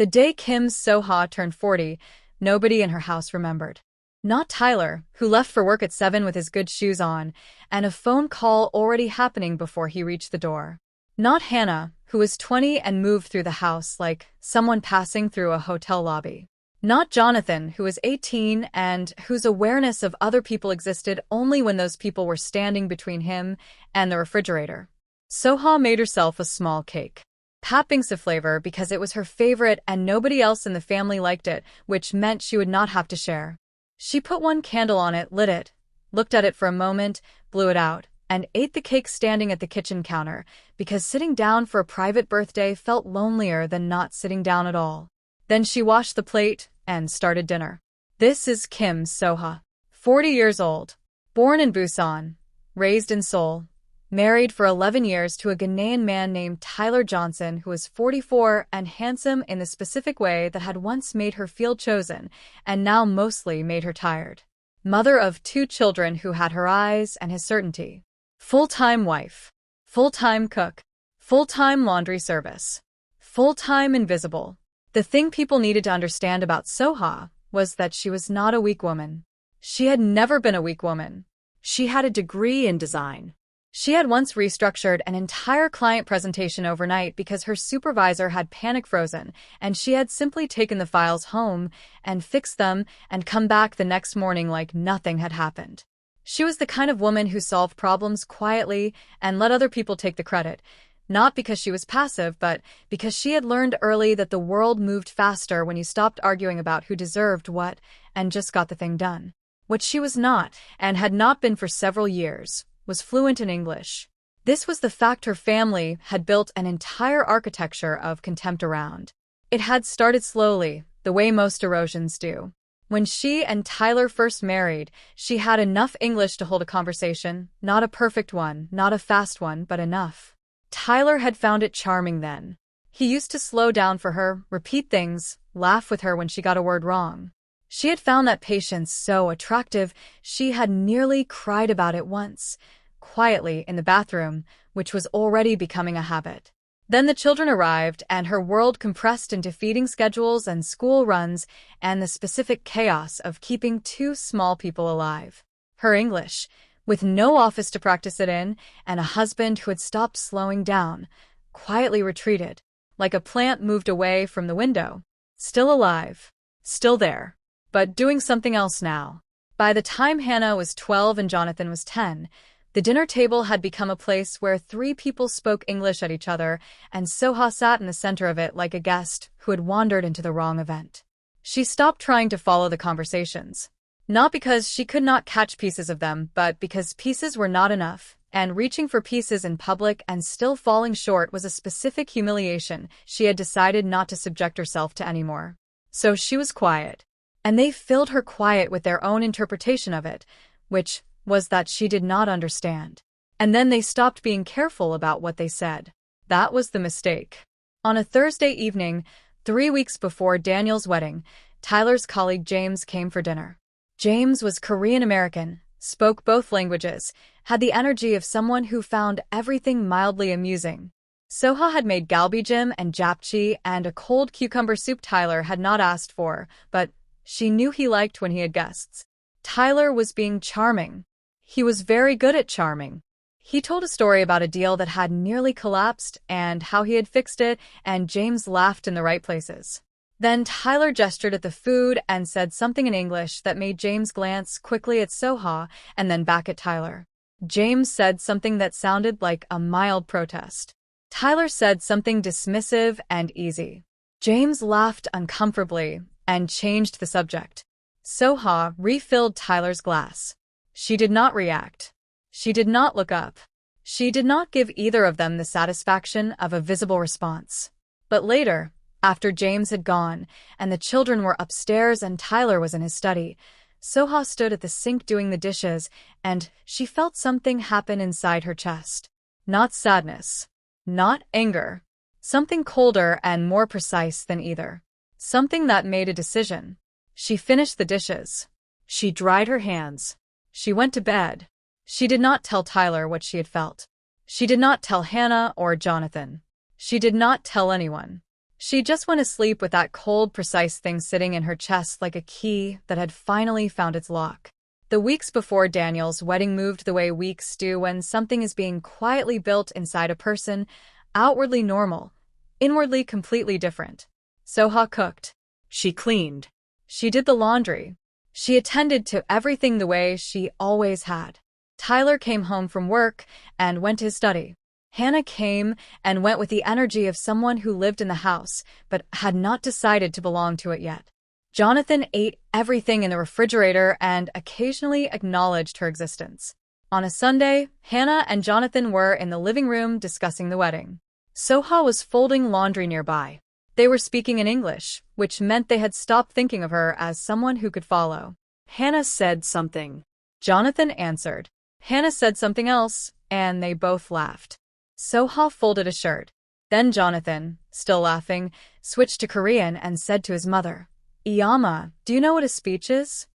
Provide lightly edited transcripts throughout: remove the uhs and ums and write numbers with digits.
The day Kim So-ha turned 40, nobody in her house remembered. Not Tyler, who left for work at 7 with his good shoes on, and a phone call already happening before he reached the door. Not Hannah, who was 20 and moved through the house like someone passing through a hotel lobby. Not Jonathan, who was 18 and whose awareness of other people existed only when those people were standing between him and the refrigerator. So-ha made herself a small cake. Pat Binks flavor because it was her favorite and nobody else in the family liked it, which meant she would not have to share. She put one candle on it, lit it, looked at it for a moment, blew it out, and ate the cake standing at the kitchen counter, because sitting down for a private birthday felt lonelier than not sitting down at all. Then she washed the plate and started dinner. This is Kim So-ha, 40 years old, born in Busan, raised in Seoul, married for 11 years to a Ghanaian man named Tyler Johnson who was 44 and handsome in the specific way that had once made her feel chosen and now mostly made her tired. Mother of 2 children who had her eyes and his certainty. Full-time wife. Full-time cook. Full-time laundry service. Full-time invisible. The thing people needed to understand about So-ha was that she was not a weak woman. She had never been a weak woman. She had a degree in design. She had once restructured an entire client presentation overnight because her supervisor had panic frozen, and she had simply taken the files home and fixed them and come back the next morning like nothing had happened. She was the kind of woman who solved problems quietly and let other people take the credit, not because she was passive, but because she had learned early that the world moved faster when you stopped arguing about who deserved what and just got the thing done. What she was not, and had not been for several years, was fluent in English. This was the fact her family had built an entire architecture of contempt around. It had started slowly, the way most erosions do. When she and Tyler first married, she had enough English to hold a conversation, not a perfect one, not a fast one, but enough. Tyler had found it charming then. He used to slow down for her, repeat things, laugh with her when she got a word wrong. She had found that patience so attractive, she had nearly cried about it once, quietly in the bathroom, which was already becoming a habit. Then the children arrived, and her world compressed into feeding schedules and school runs and the specific chaos of keeping 2 small people alive. Her English, with no office to practice it in, and a husband who had stopped slowing down, quietly retreated, like a plant moved away from the window. Still alive. Still there. But doing something else now. By the time Hannah was 12 and Jonathan was 10, the dinner table had become a place where 3 people spoke English at each other, and So-ha sat in the center of it like a guest who had wandered into the wrong event. She stopped trying to follow the conversations. Not because she could not catch pieces of them, but because pieces were not enough, and reaching for pieces in public and still falling short was a specific humiliation she had decided not to subject herself to anymore. So she was quiet. And they filled her quiet with their own interpretation of it, which was that she did not understand. And then they stopped being careful about what they said. That was the mistake. On a Thursday evening, 3 weeks before Daniel's wedding, Tyler's colleague James came for dinner. James was Korean-American, spoke both languages, had the energy of someone who found everything mildly amusing. So-ha had made galbijim and japchae and a cold cucumber soup Tyler had not asked for, but she knew he liked when he had guests. Tyler was being charming. He was very good at charming. He told a story about a deal that had nearly collapsed and how he had fixed it, and James laughed in the right places. Then Tyler gestured at the food and said something in English that made James glance quickly at So-ha and then back at Tyler. James said something that sounded like a mild protest. Tyler said something dismissive and easy. James laughed uncomfortably and changed the subject. So-ha refilled Tyler's glass. She did not react. She did not look up. She did not give either of them the satisfaction of a visible response. But later, after James had gone, and the children were upstairs and Tyler was in his study, So-ha stood at the sink doing the dishes, and she felt something happen inside her chest. Not sadness. Not anger. Something colder and more precise than either. Something that made a decision. She finished the dishes. She dried her hands. She went to bed. She did not tell Tyler what she had felt. She did not tell Hannah or Jonathan. She did not tell anyone. She just went to sleep with that cold, precise thing sitting in her chest like a key that had finally found its lock. The weeks before Daniel's wedding moved the way weeks do when something is being quietly built inside a person, outwardly normal, inwardly completely different. Soha cooked. She cleaned. She did the laundry. She attended to everything the way she always had. Tyler came home from work and went to his study. Hannah came and went with the energy of someone who lived in the house but had not decided to belong to it yet. Jonathan ate everything in the refrigerator and occasionally acknowledged her existence. On a Sunday, Hannah and Jonathan were in the living room discussing the wedding. Soha was folding laundry nearby. They were speaking in English, which meant they had stopped thinking of her as someone who could follow. Hannah said something. Jonathan answered. Hannah said something else, and they both laughed. Soha folded a shirt. Then Jonathan, still laughing, switched to Korean and said to his mother, "Iyama, do you know what a speech is?"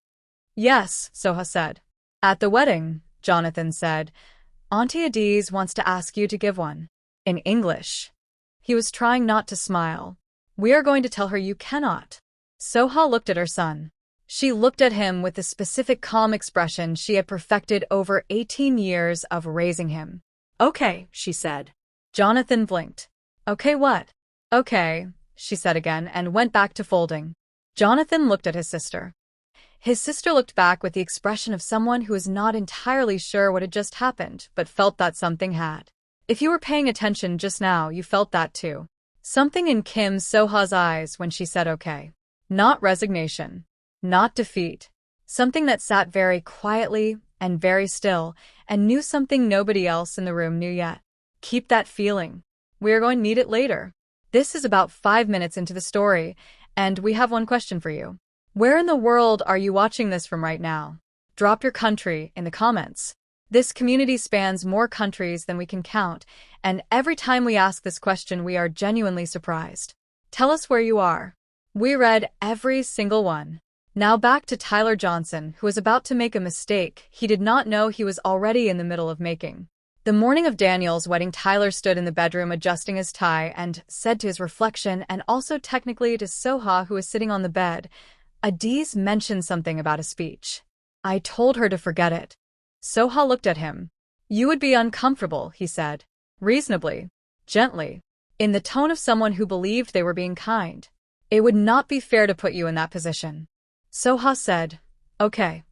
"Yes," Soha said. "At the wedding," Jonathan said, "Auntie Adiz wants to ask you to give one." In English. He was trying not to smile. "We are going to tell her you cannot." Soha looked at her son. She looked at him with the specific calm expression she had perfected over 18 years of raising him. "Okay," she said. Jonathan blinked. "Okay what?" "Okay," she said again and went back to folding. Jonathan looked at his sister. His sister looked back with the expression of someone who was not entirely sure what had just happened, but felt that something had. If you were paying attention just now, you felt that too. Something in Kim Soha's eyes when she said okay. Not resignation. Not defeat. Something that sat very quietly and very still and knew something nobody else in the room knew yet. Keep that feeling. We are going to need it later. This is about 5 minutes into the story, and we have one question for you. Where in the world are you watching this from right now? Drop your country in the comments. This community spans more countries than we can count, and every time we ask this question, we are genuinely surprised. Tell us where you are. We read every single one. Now back to Tyler Johnson, who was about to make a mistake he did not know he was already in the middle of making. The morning of Daniel's wedding, Tyler stood in the bedroom adjusting his tie and said to his reflection, and also technically to Soha, who was sitting on the bed, Adiz mentioned something about a speech. I told her to forget it. Soha looked at him. You would be uncomfortable, he said. Reasonably. Gently. In the tone of someone who believed they were being kind. It would not be fair to put you in that position. Soha said, okay.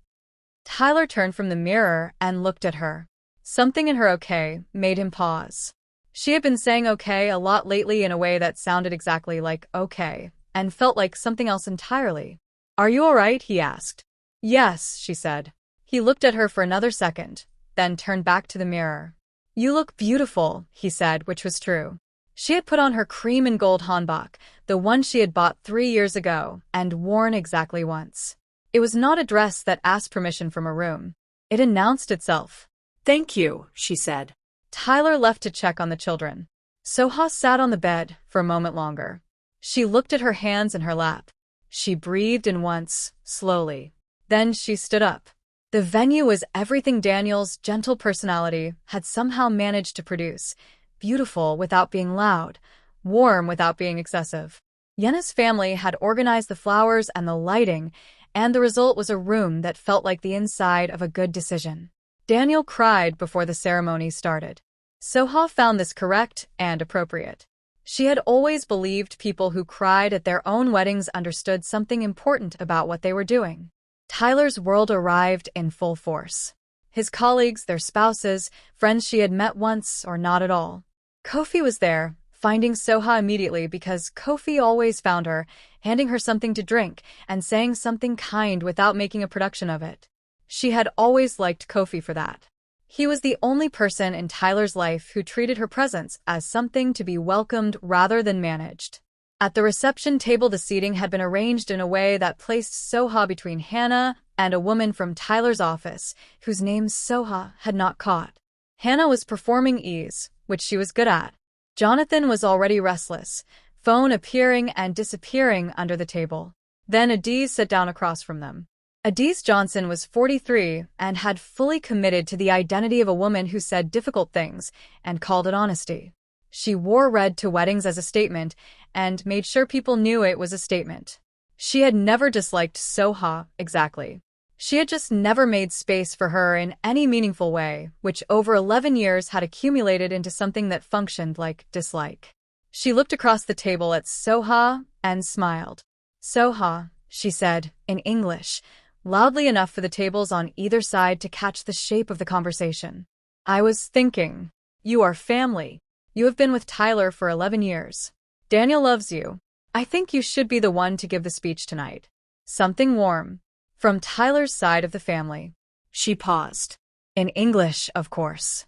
Tyler turned from the mirror and looked at her. Something in her okay made him pause. She had been saying okay a lot lately in a way that sounded exactly like okay, and felt like something else entirely. Are you all right? He asked. Yes, she said. He looked at her for another second, then turned back to the mirror. You look beautiful, he said, which was true. She had put on her cream and gold hanbok, the one she had bought 3 years ago, and worn exactly once. It was not a dress that asked permission from a room. It announced itself. Thank you, she said. Tyler left to check on the children. Soha sat on the bed for a moment longer. She looked at her hands in her lap. She breathed in once, slowly. Then she stood up. The venue was everything Daniel's gentle personality had somehow managed to produce. Beautiful without being loud, warm without being excessive. Yena's family had organized the flowers and the lighting, and the result was a room that felt like the inside of a good decision. Daniel cried before the ceremony started. Soha found this correct and appropriate. She had always believed people who cried at their own weddings understood something important about what they were doing. Tyler's world arrived in full force. His colleagues, their spouses, friends she had met once or not at all. Kofi was there, finding Soha immediately because Kofi always found her, handing her something to drink and saying something kind without making a production of it. She had always liked Kofi for that. He was the only person in Tyler's life who treated her presence as something to be welcomed rather than managed. At the reception table, the seating had been arranged in a way that placed Soha between Hannah and a woman from Tyler's office, whose name Soha had not caught. Hannah was performing ease, which she was good at. Jonathan was already restless, phone appearing and disappearing under the table. Then Adiz sat down across from them. Adiz Johnson was 43 and had fully committed to the identity of a woman who said difficult things and called it honesty. She wore red to weddings as a statement, and made sure people knew it was a statement. She had never disliked Soha, exactly. She had just never made space for her in any meaningful way, which over 11 years had accumulated into something that functioned like dislike. She looked across the table at Soha and smiled. Soha, she said, in English, loudly enough for the tables on either side to catch the shape of the conversation. I was thinking, you are family. You have been with Tyler for 11 years. Daniel loves you. I think you should be the one to give the speech tonight. Something warm. From Tyler's side of the family. She paused. In English, of course.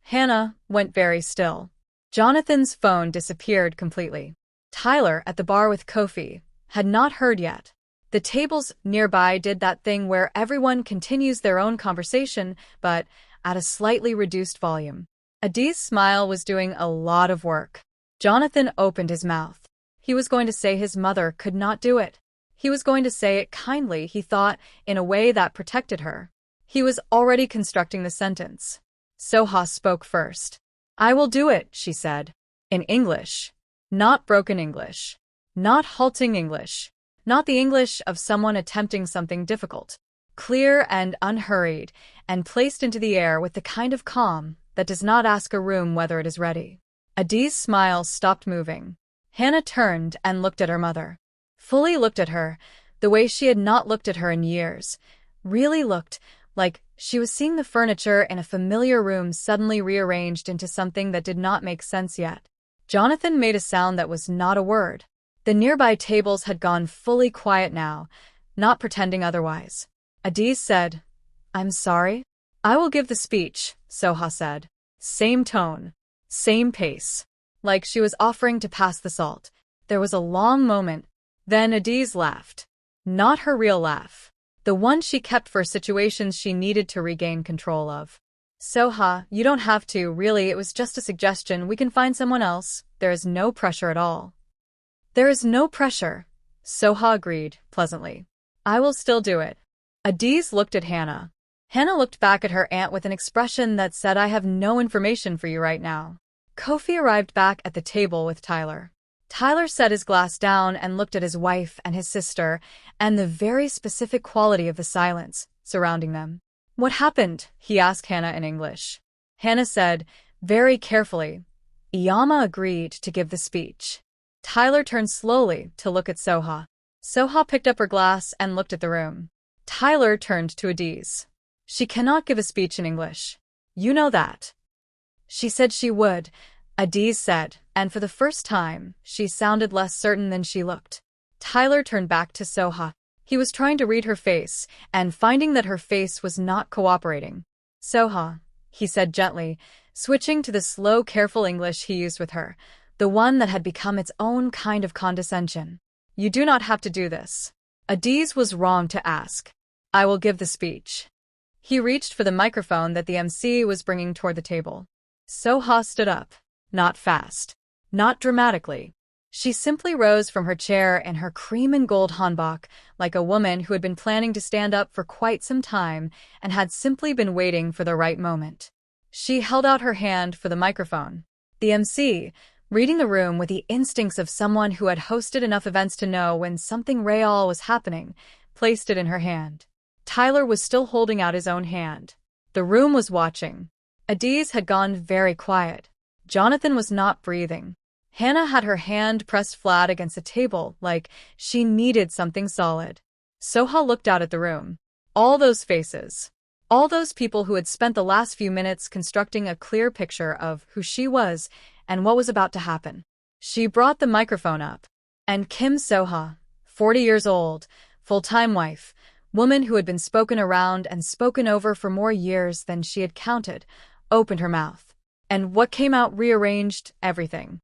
Hannah went very still. Jonathan's phone disappeared completely. Tyler, at the bar with Kofi, had not heard yet. The tables nearby did that thing where everyone continues their own conversation, but at a slightly reduced volume. Adi's smile was doing a lot of work. Jonathan opened his mouth. He was going to say his mother could not do it. He was going to say it kindly, he thought, in a way that protected her. He was already constructing the sentence. Soha spoke first. I will do it, she said. In English. Not broken English. Not halting English. Not the English of someone attempting something difficult. Clear and unhurried, and placed into the air with the kind of calm that does not ask a room whether it is ready. Adi's smile stopped moving. Hannah turned and looked at her mother. Fully looked at her, the way she had not looked at her in years. Really looked like she was seeing the furniture in a familiar room suddenly rearranged into something that did not make sense yet. Jonathan made a sound that was not a word. The nearby tables had gone fully quiet now, not pretending otherwise. Adi said, I'm sorry. I will give the speech, Soha said. Same tone. Same pace. Like she was offering to pass the salt. There was a long moment. Then Adiz laughed. Not her real laugh. The one she kept for situations she needed to regain control of. Soha, you don't have to, really, it was just a suggestion. We can find someone else. There is no pressure at all. There is no pressure, Soha agreed, pleasantly. I will still do it. Adiz looked at Hannah. Hannah looked back at her aunt with an expression that said, I have no information for you right now. Kofi arrived back at the table with Tyler. Tyler set his glass down and looked at his wife and his sister and the very specific quality of the silence surrounding them. What happened? He asked Hannah in English. Hannah said, very carefully, Iyama agreed to give the speech. Tyler turned slowly to look at Soha. Soha picked up her glass and looked at the room. Tyler turned to Adiz. She cannot give a speech in English. You know that. She said she would, Adiz said, and for the first time, she sounded less certain than she looked. Tyler turned back to Soha. He was trying to read her face, and finding that her face was not cooperating. Soha, he said gently, switching to the slow, careful English he used with her, the one that had become its own kind of condescension. You do not have to do this. Adiz was wrong to ask. I will give the speech. He reached for the microphone that the MC was bringing toward the table. Soha stood up. Not fast. Not dramatically. She simply rose from her chair in her cream and gold hanbok, like a woman who had been planning to stand up for quite some time and had simply been waiting for the right moment. She held out her hand for the microphone. The MC, reading the room with the instincts of someone who had hosted enough events to know when something real was happening, placed it in her hand. Tyler was still holding out his own hand. The room was watching. Adiz had gone very quiet. Jonathan was not breathing. Hannah had her hand pressed flat against the table, like she needed something solid. Soha looked out at the room. All those faces. All those people who had spent the last few minutes constructing a clear picture of who she was and what was about to happen. She brought the microphone up. And Kim Soha, 40 years old, full-time wife, woman who had been spoken around and spoken over for more years than she had counted, opened her mouth. And what came out rearranged everything.